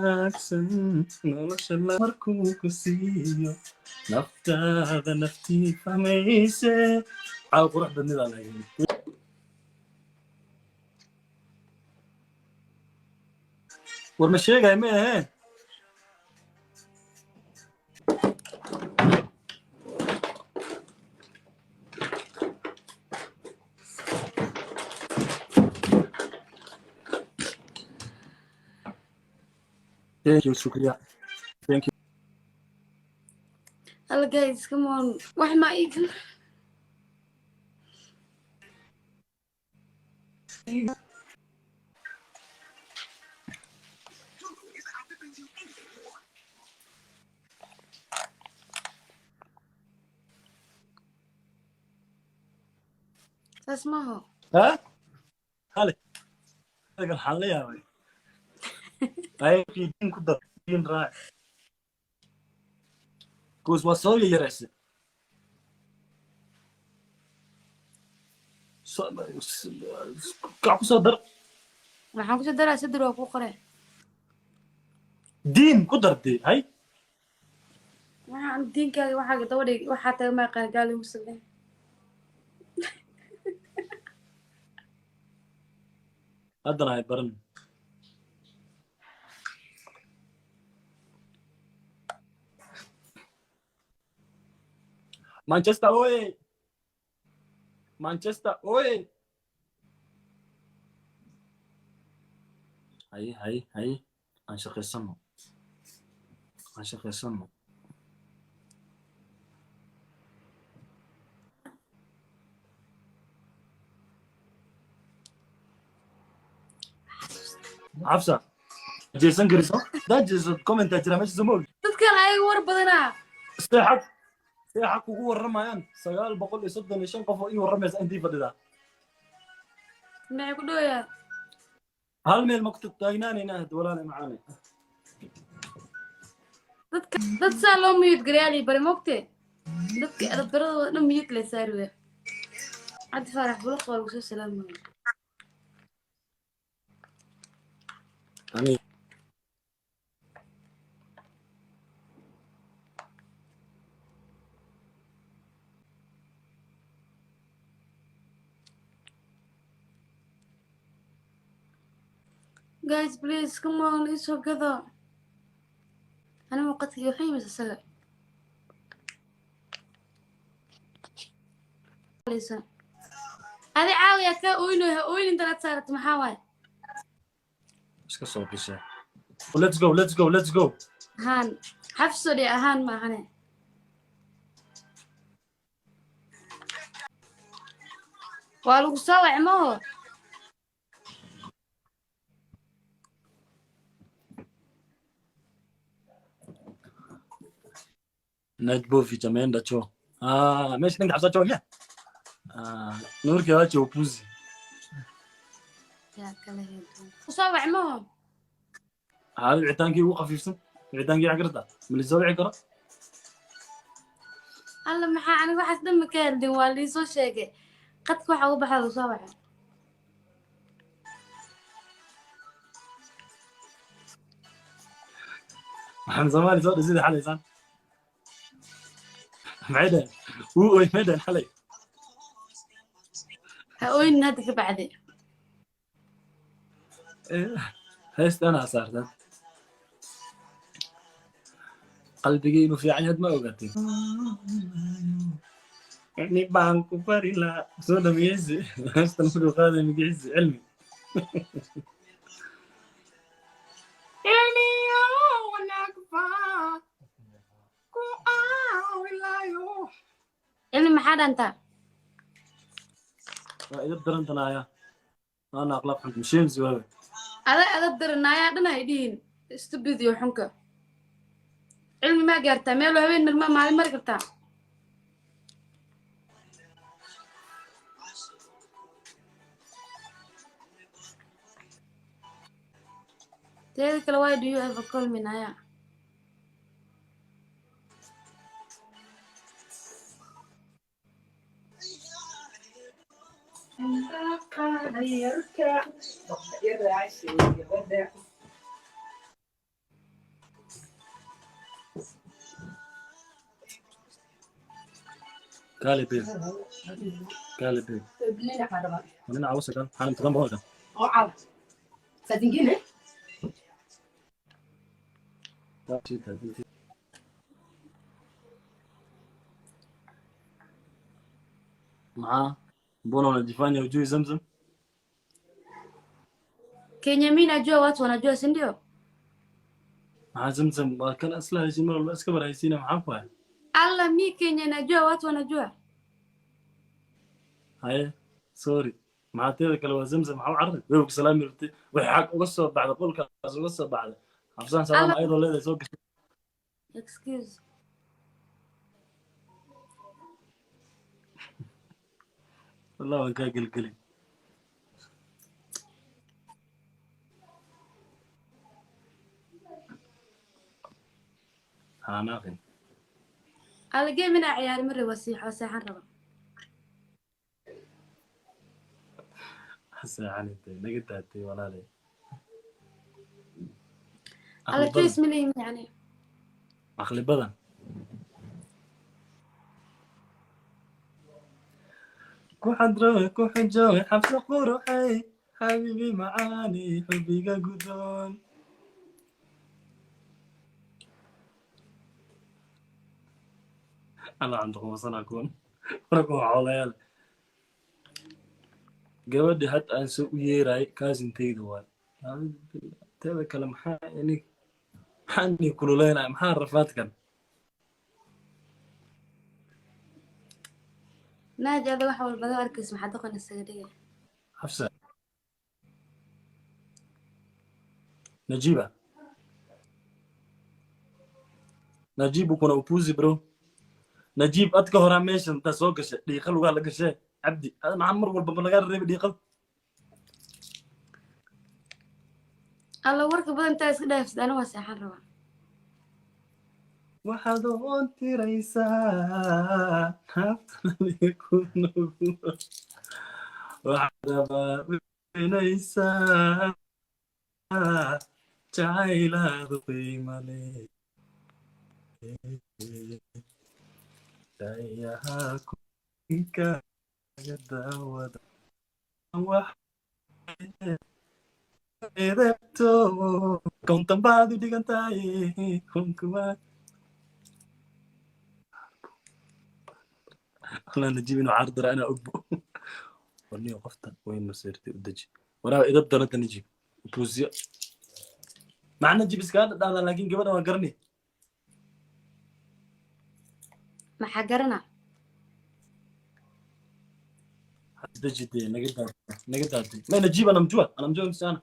Jackson, nolosha markuu ku siiyo naftaada naftii fahmayse caaw qurux badnidaa lahayn war ma sheegay ma ahe thank you shukriya thank you Hello guys, come on. Wax ma iigan. Saas maaho. ha hale dagan xal la yaabay ay din ku dar din raac kuus waa soo yarayse ka ku soo dar Waxaan ku soo daraa sadar oo ku qoray. din ku dartay hay Waxaan diinkaaga waxaaga daba dhig waxaa tahay ma qaan gaali u sameey. haddana ay baran Manchester oye Manchester oye hay aan shaqaysano عفسة جيسون جريسون ده جيسون كومنت ترى مش زمول Dadkan ay war badanaa. سيحك وهو الرميان سيال بقول يصدني شن قفوا إيه والرميز عندي فددا Maxay ku dhooyaa? هل من المقطع تايناني نهد ولا معاني Dad saa loo miyid gareeyay bari moogtay. Dadka ardarada dhan miyid la saarway. Cad farax bula qool ku soo salaamay. أمين Guys, please come on, it's so good. أنا وقتي يوحي مسلسل. ليس. هذه عاوية كأوينه أنت لا تصارت محاول. إيش كسر بيشه let's go هان حفصل يا هان ما هني. والو سوى ما هو. نجبو في جمعين ده شو ماشي نقدر حصل شو يا نور كذا شو بوزي يا كله سوى ما هو. هذا العتانكي هو خفيف سن العتانكي عقرته من الزول عقرة الله محا أنا واحد دم كان دي والي سو شيء قد كوا حوب هذا سوى. محمد زمان زود يزيد حالي صار بعيدا هو مدى حالي هقول هذيك بعدين. هست أنا صارت قلبي إنه في عيد ما وقتي يعني بانكو فريلا سودا ميزي استنفروا هذا ميزي علمي يعني اللي محاد أنت. إذا درنت أنا أغلب حنت مشين زواج هذا درنا يا دنا يدين استبدي وحنك. علمي ما قرت ميلو هبين من ما قرتها. تلك الواي do you ever call me Naya? كالي بيب كالي بيب أنا عاوز كان حالم تكون بهذا معاه بونو najifanya ujui Zamzam. Kenya mimi najua watu wanajua, si ndio? Zamzam kan asla heshima wala iska baraysiina maxaa ku hay Alla, mi Kenya najua watu wanajua. haye sorry maxaateeda kale waa Zamzam maxaa u carray weelku salaami rabtay waxay xaq uga soo baxda qolkaas uga soo baxda xafsaan salaam Alla, ayadoo leedahay soo gashay excuse. wallah waan kaa gelgelin haanaaqin Alla, game ina ciyaari mari wasiixo saxan raba. seexanintay naga daatay walaalay Alla, kiis milihim yani. caqli badan ku xadrowe ku xijoowe xabso quruxay xabiibi macaani xubiga gudoon أنا عندكم وصل أكون ركوا عوالي gabadhi had aan soo u yeeray kaasintayda waay teeda kale maxaa yani maxaan kululeynaya maxaa rafaadkan Naaji ada wax walba oo arkays maxaa doqon isaga dhigay. xafsa najiba najibu kuna upuzi bro najib adka horaa meeshan intaa soo gashay dhiiqa lugaa la gashee cabdi maxaa mar walba laga reebi dhiiqada Alla, warka badan intaa iska dhaafsid ana waa saxan raba. waxaad oon tiraysaa naftani ku nugu waxaad abaarinaysaa jacaylaadu qiimale dayahaa kunkaaga daawada wax edebto kontan baad u dhigan tahay kunkumaad والله نجيب انه عرض انا ابو ورني وقفت وين مسيرتي ودجي وراه اذا بدنا نجيب بوزيا مع نجيب سكاد هذا لكن قبل ما قرني Maxaa garana? دجي دي نقدر ما نجيب انا مجوع انسان